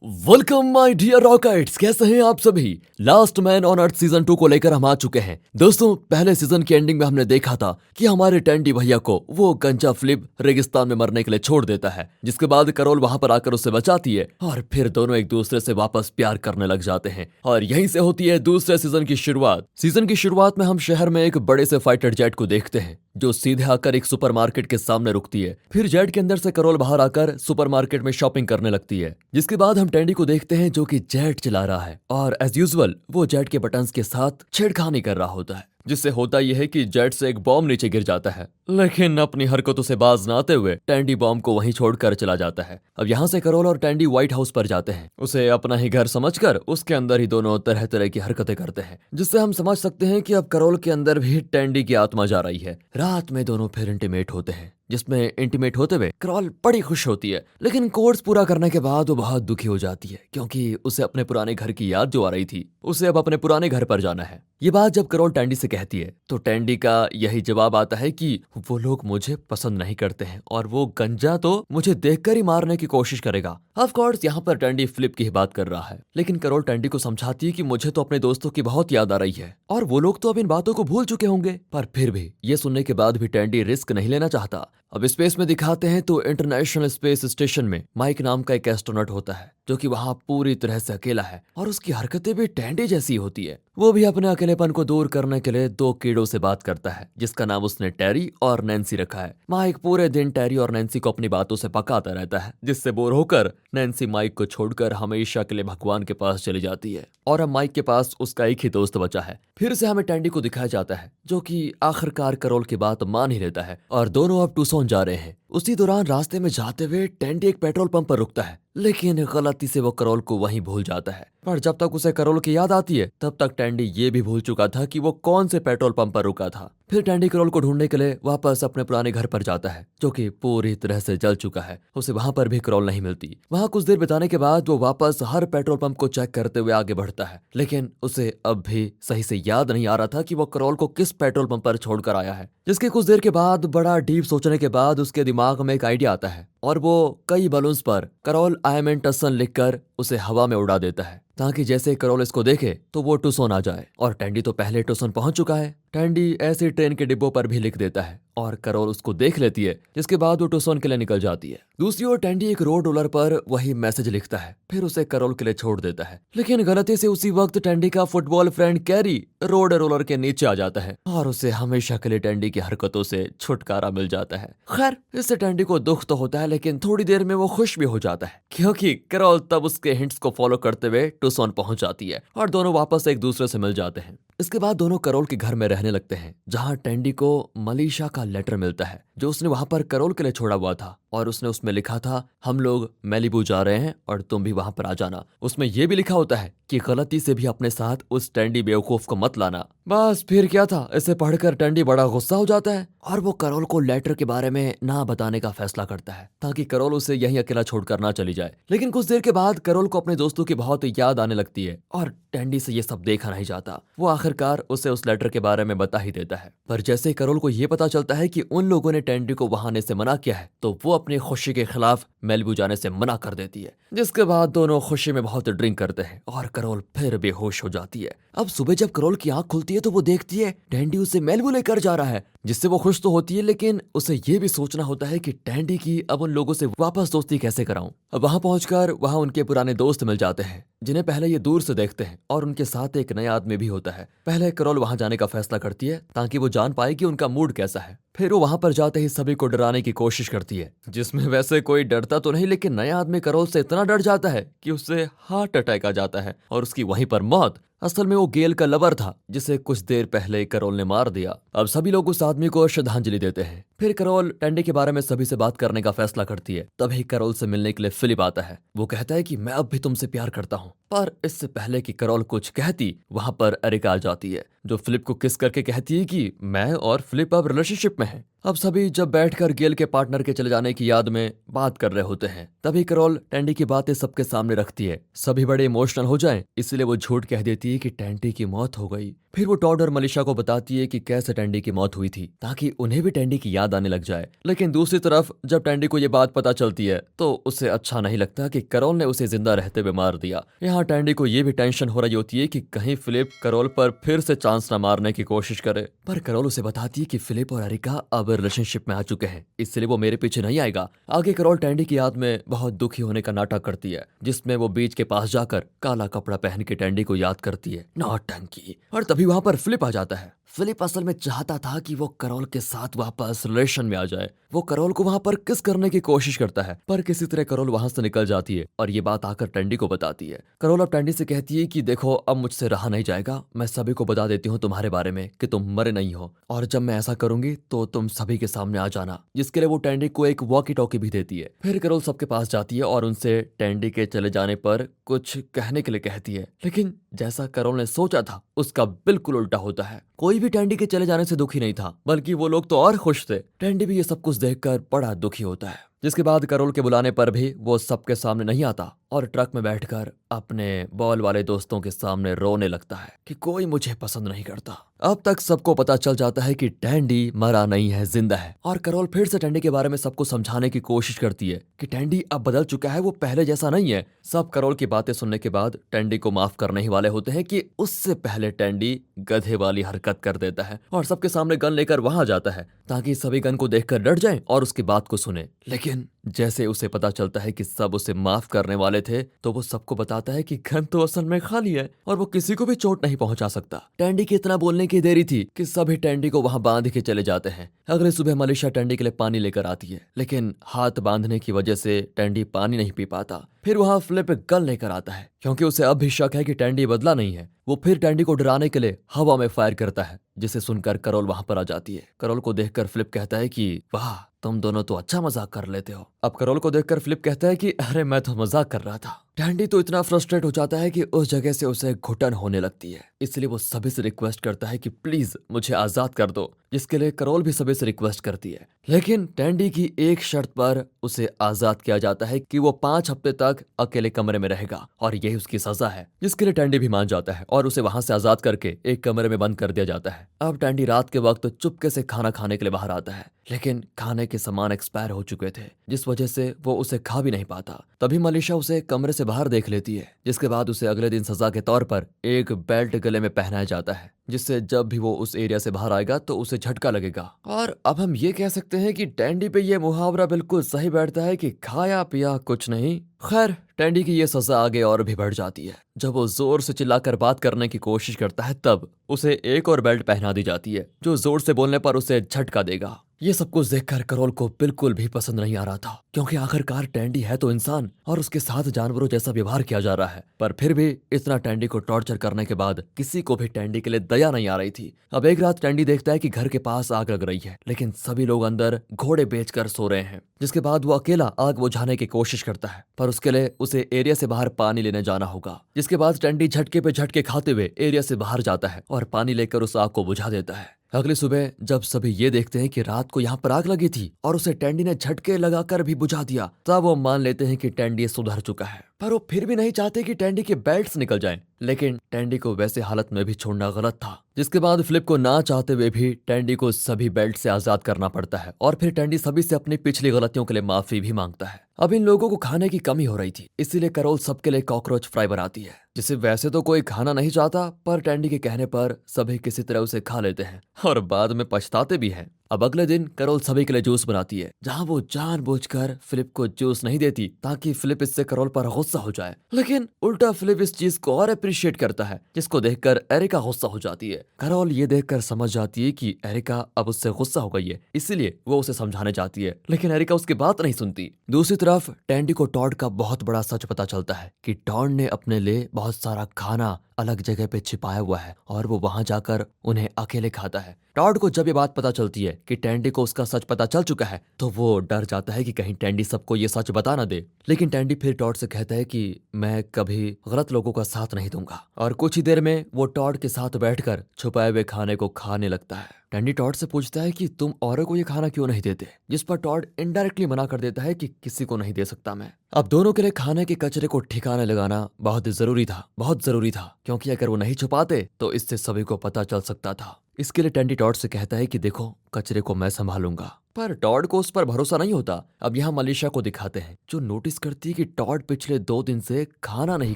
Welcome my dear rockets, कैसे हैं आप सभी। Last man on earth season 2 को लेकर हम आ चुके हैं। दोस्तों, पहले सीजन की एंडिंग में हमने देखा था कि हमारे टैंडी भैया को वो गंजा फ्लिप रेगिस्तान में मरने के लिए छोड़ देता है, जिसके बाद करोल वहां पर आकर उसे बचाती है और फिर दोनों एक दूसरे से वापस प्यार करने लग जाते हैं और यहीं से होती है दूसरे सीजन की शुरुआत। सीजन की शुरुआत में हम शहर में एक बड़े से फाइटर जेट को देखते हैं जो सीधे आकर एक सुपरमार्केट के सामने रुकती है। फिर जेट के अंदर से करोल बाहर आकर सुपरमार्केट में शॉपिंग करने लगती है, जिसके बाद हम टैंडी को देखते हैं जो कि जेट चला रहा है और एज यूजुअल वो जेट के बटन्स के साथ छेड़खानी कर रहा होता है, जिससे होता यह है कि जेट से एक बॉम्ब नीचे गिर जाता है। लेकिन अपनी हरकतों से बाज न आते हुए टैंडी बॉम्ब को वहीं छोड़कर चला जाता है। अब यहाँ से करोल और टैंडी व्हाइट हाउस पर जाते हैं, उसे अपना ही घर समझकर उसके अंदर ही दोनों तरह तरह की हरकतें करते हैं, जिससे हम समझ सकते हैं कि अब करोल के अंदर भी टैंडी की आत्मा जा रही है। रात में दोनों फिर इंटीमेट होते हैं, जिसमें इंटीमेट होते हुए करोल बड़ी खुश होती है, लेकिन कोर्स पूरा करने के बाद वो बहुत दुखी हो जाती है क्योंकि उसे अपने पुराने घर की याद जो आ रही थी, उसे अब अपने पुराने घर पर जाना है। ये बात जब करोल टैंडी से कहती है तो टैंडी का यही जवाब आता है कि वो लोग मुझे पसंद नहीं करते हैं और वो गंजा तो मुझे देखकर ही मारने की कोशिश करेगा। ऑफ कोर्स यहाँ पर टैंडी फ्लिप की ही बात कर रहा है, लेकिन करोल टैंडी को समझाती है कि मुझे तो अपने दोस्तों की बहुत याद आ रही है और वो लोग तो अब इन बातों को भूल चुके होंगे। पर फिर भी ये सुनने के बाद भी टैंडी रिस्क नहीं लेना चाहता। अब स्पेस में दिखाते हैं तो इंटरनेशनल स्पेस स्टेशन में माइक नाम का एक एस्ट्रोनॉट होता है जो कि वहां पूरी तरह से अकेला है और उसकी हरकतें भी टैंडी जैसी होती है। वो भी अपने अकेलेपन को दूर करने के लिए दो कीड़ों से बात करता है, जिसका नाम उसने टेरी और नैन्सी रखा है। माइक पूरे दिन टेरी और नैन्सी को अपनी बातों से पकाता रहता है, जिससे बोर होकर नैन्सी माइक को छोड़कर हमेशा के लिए भगवान के पास चली जाती है और अब माइक के पास उसका एक ही दोस्त बचा है। फिर से हमें टैंडी को दिखाया जाता है जो कि आखिरकार करोल की बात मान ही लेता है और दोनों अब टूसोन जा रहे हैं। उसी दौरान रास्ते में जाते हुए टैंडी एक पेट्रोल पंप पर रुकता है, लेकिन गलती से वो करोल को वहीं भूल जाता है। पर जब तक उसे करोल की याद आती है तब तक टैंडी ये भी भूल चुका था कि वो कौन से पेट्रोल पंप पर रुका था। फिर टैंडी करोल को ढूंढने के लिए वापस अपने पुराने घर पर जाता है जो कि पूरी तरह से जल चुका है। उसे वहां पर भी करोल नहीं मिलती। वहां कुछ देर बिताने के बाद वो वापस हर पेट्रोल पंप को चेक करते हुए आगे बढ़ता है, लेकिन उसे अब भी सही से याद नहीं आ रहा था कि वो करोल को किस पेट्रोल पंप पर छोड़कर आया है। जिसके कुछ देर के बाद बड़ा डीप सोचने के बाद उसके दिमाग में एक आइडिया आता है और वो कई बलून्स पर करोल आई एम इन टसन लिखकर उसे हवा में उड़ा देता है, ताकि जैसे करोल इसको देखे तो वो टुसोन आ जाए। और टैंडी तो पहले टुसोन पहुंच चुका है। टैंडी ऐसे ट्रेन के डिब्बों पर भी लिख देता है और करोल उसको देख लेती है, जिसके बाद वो टुसोन के लिए निकल जाती है। दूसरी ओर टैंडी एक रोड रोलर पर वही मैसेज लिखता है, फिर उसे करोल के लिए छोड़ देता है, लेकिन गलती से उसी वक्त टैंडी का football friend carry road roller के नीचे आ जाता है और उसे हमेशा के लिए टैंडी की हरकतों से छुटकारा मिल जाता है। खैर, इससे टैंडी को दुख तो होता है, लेकिन थोड़ी देर में वो खुश भी हो जाता है क्योंकि करोल तब उसके हिंट्स को फॉलो करते हुए टुसोन पहुंच जाती है और दोनों वापस एक दूसरे से मिल जाते हैं। इसके बाद दोनों करोल के घर में रहने लगते हैं, जहां टैंडी को मलीशा का लेटर मिलता है जो उसने वहां पर करोल के लिए छोड़ा हुआ था और उसने उसमें लिखा था, हम लोग मैलिबू जा रहे हैं और तुम भी वहां पर आ जाना। उसमें यह भी लिखा होता है कि गलती से भी अपने साथ उस टैंडी बेवकूफ को मत लाना। बस फिर क्या था, इसे पढ़कर टैंडी बड़ा गुस्सा हो जाता है और वो करोल को लेटर के बारे में ना बताने का फैसला करता है ताकि करोल उसे यहीं अकेला छोड़कर ना चली जाए। लेकिन कुछ देर के बाद करोल को अपने दोस्तों की बहुत याद आने लगती है और टैंडी से ये सब देखा नहीं जाता। वो आखिरकार उसे उस लेटर के बारे में बता ही देता है। पर जैसे करोल को ये पता चलता है कि उन लोगों ने टैंडी को वहां आने से मना किया है, तो वो अपनी खुशी के खिलाफ मेलिबू जाने से मना कर देती है, जिसके बाद दोनों खुशी में बहुत ड्रिंक करते हैं और करोल फिर बेहोश हो जाती है। अब सुबह जब करोल की आंख खुलती है तो वो देखती है टैंडी उसे मेलिबू लेकर जा रहा है, जिससे वो खुश तो होती है, लेकिन उसे ये भी सोचना होता है कि टैंडी की अब उन लोगों से वापस दोस्ती कैसे कराऊं। अब वहां पहुंचकर वहां उनके पुराने दोस्त मिल जाते हैं, जिन्हें पहले ये दूर से देखते हैं और उनके साथ एक नया आदमी भी होता है। पहले करोल वहां जाने का फैसला करती है ताकि वो जान पाए कि उनका मूड कैसा है। फिर वो वहां पर जाते ही सभी को डराने की कोशिश करती है, जिसमें वैसे कोई डरता तो नहीं, लेकिन नया आदमी करोल से इतना डर जाता है कि उसे हार्ट अटैक आ जाता है और उसकी वहीं पर मौत। असल में वो गेल का लवर था जिसे कुछ देर पहले करोल ने मार दिया। अब सभी लोग उस आदमी को श्रद्धांजलि देते हैं। फिर करोल टैंडी के बारे में सभी से बात करने का फैसला करती है। तभी करोल से मिलने के लिए फिलिप आता है। वो कहता है कि मैं अब भी तुमसे प्यार करता हूँ। पर इससे पहले कि करोल कुछ कहती, वहां पर एरिका आ जाती है जो फिलिप को किस करके कहती है कि मैं और फिलिप अब रिलेशनशिप में हैं। अब सभी जब बैठकर गेल के पार्टनर के चले जाने की याद में बात कर रहे होते हैं, तभी कैरोल टैंडी की बातें सबके सामने रखती है। सभी बड़े इमोशनल हो जाएं, इसलिए वो झूठ कह देती है कि टैंडी की मौत हो गई। फिर वो टॉड और मलिशा को बताती है कि कैसे टैंडी की मौत हुई थी, ताकि उन्हें भी टैंडी की याद आने लग जाए। लेकिन दूसरी तरफ जब टैंडी को ये बात पता चलती है तो उसे अच्छा नहीं लगता कि कैरोल ने उसे जिंदा रहते हुए मार दिया। यहाँ टैंडी को ये भी टेंशन हो रही होती है कि कहीं फिलिप कैरोल पर फिर से चांस न मारने की कोशिश करे, पर कैरोल उसे बताती है कि फिलिप और एरिका अब रिलेशनशिप में आ चुके हैं, इसलिए वो मेरे पीछे नहीं आएगा। आगे कैरोल टैंडी की याद में बहुत दुखी होने का नाटक करती है, जिसमें वो बीच के पास जाकर काला कपड़ा पहन के टैंडी को याद करती है। नौटंकी। और तभी वहां पर फिलिप आ जाता है। फिलिप असल में चाहता था कि वो कैरोल के साथ वापस रिलेशन में आ जाए। वो कैरोल को वहां पर किस करने की कोशिश करता है, पर किसी तरह कैरोल वहां से निकल जाती है और ये बात आकर टैंडी को बताती है। कैरोल अब टैंडी से कहती है कि देखो, अब मुझसे रहा नहीं जाएगा, मैं सभी को बता देती हूँ तुम्हारे बारे में कि तुम मरे नहीं हो, और जब मैं ऐसा करूंगी तो तुम सभी के सामने आ जाना। जिसके लिए वो टैंडी को एक वॉकी टॉकी भी देती है। फिर कैरोल सबके पास जाती है और उनसे टैंडी के चले जाने पर कुछ कहने के लिए कहती है, लेकिन जैसा कैरोल ने सोचा था उसका बिल्कुल उल्टा होता है। कोई भी टैंडी के चले जाने से दुखी नहीं था, बल्कि वो लोग तो और खुश थे। टैंडी भी ये सब कुछ देखकर बड़ा दुखी होता है। जिसके बाद कैरोल के बुलाने पर भी वो सबके सामने नहीं आता और ट्रक में बैठकर अपने बॉल वाले दोस्तों के सामने रोने लगता है कि कोई मुझे पसंद नहीं करता। अब तक सबको पता चल जाता है कि टैंडी मरा नहीं है, जिंदा है। और कैरोल फिर से टैंडी के बारे में सबको समझाने की कोशिश करती है कि टैंडी अब बदल चुका है, वो पहले जैसा नहीं है। सब कैरोल की बातें सुनने के बाद टैंडी को माफ करने ही वाले होते हैं कि उससे पहले टैंडी गधे वाली हरकत कर देता है और सबके सामने गन लेकर वहां जाता है, ताकि सभी गन को देखकर डर जाएं और उसकी बात को सुने। लेकिन जैसे उसे पता चलता है कि सब उसे माफ करने वाले थे, तो वो सबको बताता है कि गन तो असल में खाली है और वो किसी को भी चोट नहीं पहुंचा सकता। टैंडी की इतना बोलने की देरी थी कि सभी टैंडी को वहां बांध के चले जाते हैं। अगले सुबह मलिशा टैंडी के लिए पानी लेकर आती है, लेकिन हाथ बांधने की वजह से टैंडी पानी नहीं पी पाता। फिर वहां फिलिप गन लेकर आता है, क्योंकि उसे अब भी शक है कि टैंडी बदला नहीं है। वो फिर टैंडी को डराने के लिए हवा में फायर करता है, जिसे सुनकर कैरोल वहां पर आ जाती है। कैरोल को देखकर फिलिप कहता है कि वाह, तुम दोनों तो अच्छा मजाक कर लेते हो। अब कैरोल को देखकर फिलिप कहता है कि अरे मैं तो मजाक कर रहा था। टैंडी तो इतना फ्रस्ट्रेट हो जाता है कि उस जगह से उसे घुटन होने लगती है, इसलिए वो सभी से रिक्वेस्ट करता है कि प्लीज मुझे आजाद कर दो, जिसके लिए कैरोल भी सभी से रिक्वेस्ट करती है। लेकिन टैंडी की एक शर्त पर उसे आजाद किया जाता है कि वो 5 हफ्ते तक अकेले कमरे में रहेगा और यही उसकी सजा है, जिसके लिए टैंडी भी मान जाता है और उसे वहां से आजाद करके एक कमरे में बंद कर दिया जाता है। अब टैंडी रात के वक्त चुपके से खाना खाने के लिए बाहर आता है, लेकिन खाने के सामान एक्सपायर हो चुके थे, जिस वजह से वो उसे खा भी नहीं पाता। तभी मलिशा उसे कमरे से बाहर देख लेती है, जिसके बाद उसे अगले दिन सजा के तौर पर एक बेल्ट गले में पहनाया जाता है, जिससे जब भी वो उस एरिया से बाहर आएगा तो उसे झटका लगेगा। और अब हम ये कह सकते हैं कि टैंडी पे ये मुहावरा बिल्कुल सही बैठता है कि खाया पिया कुछ नहीं। खैर, टैंडी की ये सजा आगे और भी बढ़ जाती है। जब वो जोर से चिल्लाकर बात करने की कोशिश करता है, तब उसे एक और बेल्ट पहना दी जाती है, जो जोर से बोलने पर उसे झटका देगा। ये सब कुछ देखकर कैरोल को बिल्कुल भी पसंद नहीं आ रहा था, क्योंकि आखिरकार टैंडी है तो इंसान और उसके साथ जानवरों जैसा व्यवहार किया जा रहा है। पर फिर भी इतना टैंडी को टॉर्चर करने के बाद किसी को भी टैंडी के लिए दया नहीं आ रही थी। अब एक रात टैंडी देखता है कि घर के पास आग लग रही है, लेकिन सभी लोग अंदर घोड़े बेचकर सो रहे हैं। जिसके बाद वो अकेला आग बुझाने की कोशिश करता है, पर उसके लिए उसे एरिया से बाहर पानी लेने जाना होगा। जिसके बाद टैंडी झटके पे झटके खाते हुए एरिया से बाहर जाता है और पानी लेकर उस आग को बुझा देता है। अगली सुबह जब सभी ये देखते हैं कि रात को यहाँ पर आग लगी थी और उसे टैंडी ने झटके लगाकर भी बुझा दिया, तब वो मान लेते हैं कि टैंडी सुधर चुका है। पर वो फिर भी नहीं चाहते कि टैंडी के बेल्ट्स निकल जाएं। लेकिन टैंडी को वैसे हालत में भी छोड़ना गलत था। जिसके बाद फिलिप को ना चाहते हुए भी टैंडी को सभी बेल्ट से आजाद करना पड़ता है और फिर टैंडी सभी से अपनी पिछली गलतियों के लिए माफी भी मांगता है। अब इन लोगों को खाने की कमी हो रही थी, इसीलिए कैरोल सबके लिए कॉकरोच फ्राई बनाती है, जिसे वैसे तो कोई खाना नहीं चाहता, पर टैंडी के कहने पर सभी किसी तरह उसे खा लेते हैं और बाद में पछताते भी हैं। अब अगले दिन कैरोल सभी के लिए जूस बनाती है, जहां वो जानबूझकर फिलिप को जूस नहीं देती ताकि फिलिप इससे कैरोल पर गुस्सा हो जाए। लेकिन उल्टा फिलिप इस चीज को और अप्रिशिएट करता है, जिसको देखकर एरिका गुस्सा हो जाती है। कैरोल ये देखकर समझ जाती है कि एरिका अब उससे गुस्सा हो गई है, इसीलिए वो उसे समझाने जाती है, लेकिन एरिका उसकी बात नहीं सुनती। दूसरी तरफ टैंडी को टॉड का बहुत बड़ा सच पता चलता है कि टॉड ने अपने लिए बहुत सारा खाना अलग जगह पे छिपाया हुआ है और वो वहां जाकर उन्हें अकेले खाता है। टॉड को जब ये बात पता चलती है कि टैंडी को उसका सच पता चल चुका है, तो वो डर जाता है कि कहीं टैंडी सबको ये सच बता ना दे। लेकिन टैंडी फिर टॉड से कहता है कि मैं कभी गलत लोगों का साथ नहीं दूंगा, और कुछ ही देर में वो टॉड के साथ बैठकर छुपाए हुए खाने को खाने लगता है। टैंडी टॉड से पूछता है कि तुम औरों को ये खाना क्यों नहीं देते, जिस पर टॉड इनडायरेक्टली मना कर देता है कि किसी को नहीं दे सकता मैं। अब दोनों के लिए खाने के कचरे को ठिकाने लगाना बहुत जरूरी था, क्योंकि अगर वो नहीं छुपाते तो इससे सभी को पता चल सकता था। इसके लिए टैंडी टॉड से कहता है कि देखो, कचरे को मैं संभालूंगा। पर टॉड को उस पर भरोसा नहीं होता। अब यहाँ मलिशा को दिखाते हैं, जो नोटिस करती है कि टॉड पिछले 2 दिन से खाना नहीं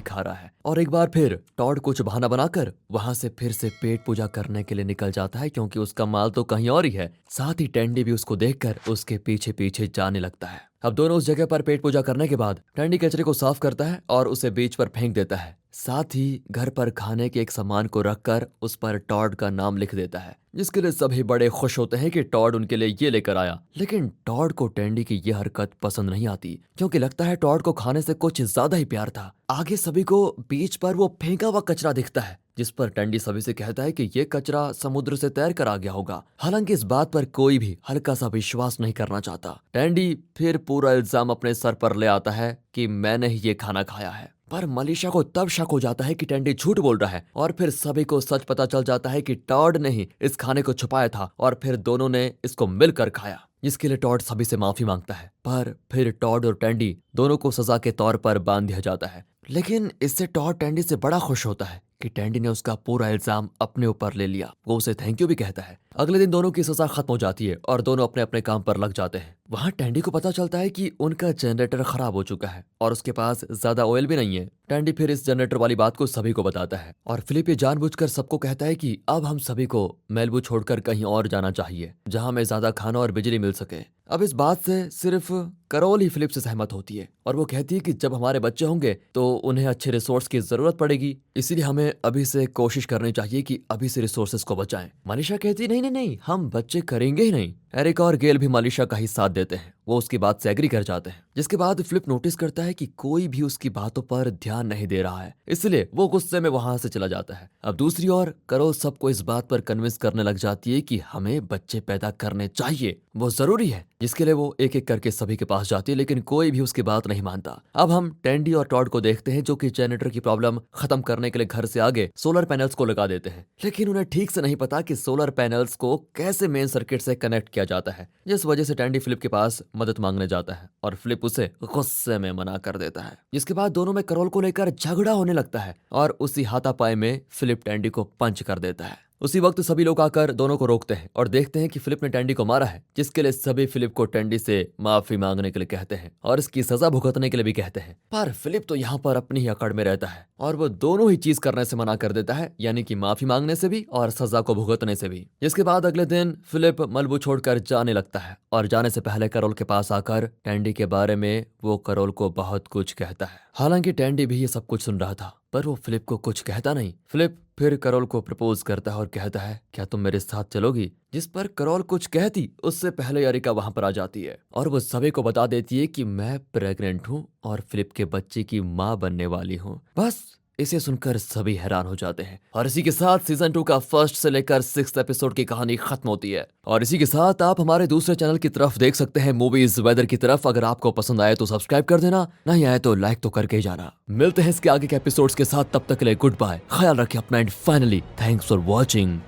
खा रहा है। और एक बार फिर टॉड कुछ बहाना बनाकर वहां से फिर से पेट पूजा करने के लिए निकल जाता है, क्योंकि उसका माल तो कहीं और ही है। साथ ही टैंडी भी उसको देखकर उसके पीछे पीछे जाने लगता है। अब दोनों उस जगह पर पेट पूजा करने के बाद टैंडी कचरे को साफ करता है और उसे बीच पर फेंक देता है। साथ ही घर पर खाने के एक सामान को रखकर उस पर टॉड का नाम लिख देता है, जिसके लिए सभी बड़े खुश होते हैं कि टॉड उनके लिए ये लेकर आया। लेकिन टॉड को टैंडी की ये हरकत पसंद नहीं आती, क्योंकि लगता है टॉड को खाने से कुछ ज्यादा ही प्यार था। आगे सभी को बीच पर वो फेंका हुआ कचरा दिखता है, जिस पर टैंडी सभी से कहता है कि ये कचरा समुद्र से तैर कर आ गया होगा। हालांकि इस बात पर कोई भी हल्का सा विश्वास नहीं करना चाहता। टैंडी फिर पूरा इल्जाम अपने सर पर ले आता है कि मैंने ही ये खाना खाया है। पर मलिशा को तब शक हो जाता है कि टैंडी झूठ बोल रहा है, और फिर सभी को सच पता चल जाता है कि टॉड ने ही इस खाने को छुपाया था और फिर दोनों ने इसको मिलकर खाया, जिसके लिए टॉड सभी से माफी मांगता है। पर फिर टॉड और टैंडी दोनों को सजा के तौर पर बांध दिया जाता है। लेकिन इससे टॉड टैंडी से बड़ा खुश होता है कि टैंडी ने उसका पूरा इल्जाम अपने ऊपर ले लिया। वो उसे थैंक यू भी कहता है। अगले दिन दोनों की सजा खत्म हो जाती है और दोनों अपने अपने काम पर लग जाते हैं। वहाँ टैंडी को पता चलता है कि उनका जनरेटर खराब हो चुका है और उसके पास ज्यादा ऑयल भी नहीं है। टैंडी फिर इस जनरेटर वाली बात को सभी को बताता है और फिलिप ये जानबूझकर सबको कहता है कि अब हम सभी को मेलबू छोड़कर कहीं और जाना चाहिए, जहाँ हमें ज्यादा खाना और बिजली मिल सके। अब इस बात से सिर्फ करोल ही फिलिप से सहमत होती है और वो कहती है कि जब हमारे बच्चे होंगे तो उन्हें अच्छे रिसोर्स की जरूरत पड़ेगी, इसीलिए हमें अभी से कोशिश करनी चाहिए कि अभी से रिसोर्सेज को बचाएं। मनीषा कहती है नहीं, हम बच्चे करेंगे ही नहीं। एरिक और गेल भी मनीषा का ही साथ देते हैं। वो उसकी बात से एग्री कर जाते हैं, जिसके बाद फिलिप नोटिस करता है कि कोई भी उसकी बातों पर ध्यान नहीं दे रहा है, इसलिए वो गुस्से में वहां से चला जाता है। अब दूसरी ओर करोल सबको इस बात पर कन्विंस करने लग जाती है कि हमें बच्चे पैदा करने चाहिए, वो जरूरी है, जिसके लिए वो एक एक करके सभी के पास जाती है, लेकिन कोई भी उसकी बात नहीं मानता। अब हम टैंडी और टॉड को देखते हैं, जो कि जनरेटर की प्रॉब्लम खत्म करने के लिए घर से आगे सोलर पैनल्स को लगा देते हैं, लेकिन उन्हें ठीक से नहीं पता कि सोलर पैनल्स को कैसे मेन सर्किट से कनेक्ट किया जाता है, जिस वजह से टैंडी फिलिप के पास मदद मांगने जाता है और फिलिप उसे गुस्से में मना कर देता है। जिसके बाद दोनों में करोल को लेकर झगड़ा होने लगता है और उसी हाथापाई में फिलिप टैंडी को पंच कर देता है। उसी वक्त सभी लोग आकर दोनों को रोकते हैं और देखते हैं कि फिलिप ने टैंडी को मारा है, जिसके लिए सभी फिलिप को टैंडी से माफी मांगने के लिए कहते हैं और इसकी सजा भुगतने के लिए भी कहते हैं। पर फिलिप तो यहाँ पर अपनी ही अकड़ में रहता है और वो दोनों ही चीज करने से मना कर देता है, यानी कि माफी मांगने से भी और सजा को भुगतने से भी। जिसके बाद अगले दिन फिलिप मलबू छोड़कर जाने लगता है और जाने से पहले करोल के पास आकर टैंडी के बारे में वो करोल को बहुत कुछ कहता है। हालांकि टैंडी भी ये सब कुछ सुन रहा था, पर वो फिलिप को कुछ कहता नहीं। फिलिप फिर करोल को प्रपोज करता है और कहता है, क्या तुम मेरे साथ चलोगी? जिस पर करोल कुछ कहती उससे पहले एरिका वहां पर आ जाती है और वो सभी को बता देती है कि मैं प्रेग्नेंट हूँ और फिलिप के बच्चे की माँ बनने वाली हूँ। बस इसे सुनकर सभी हैरान हो जाते हैं और इसी के साथ सीजन 2 का 1st से लेकर 6th एपिसोड की कहानी खत्म होती है। और इसी के साथ आप हमारे दूसरे चैनल की तरफ देख सकते हैं, मूवीज वेदर की तरफ। अगर आपको पसंद आए तो सब्सक्राइब कर देना, नहीं आए तो लाइक तो करके ही जाना। मिलते हैं इसके आगे के एपिसोड्स के साथ, तब तक के लिए गुड बाय, ख्याल रखें अपना and finally thanks for watching.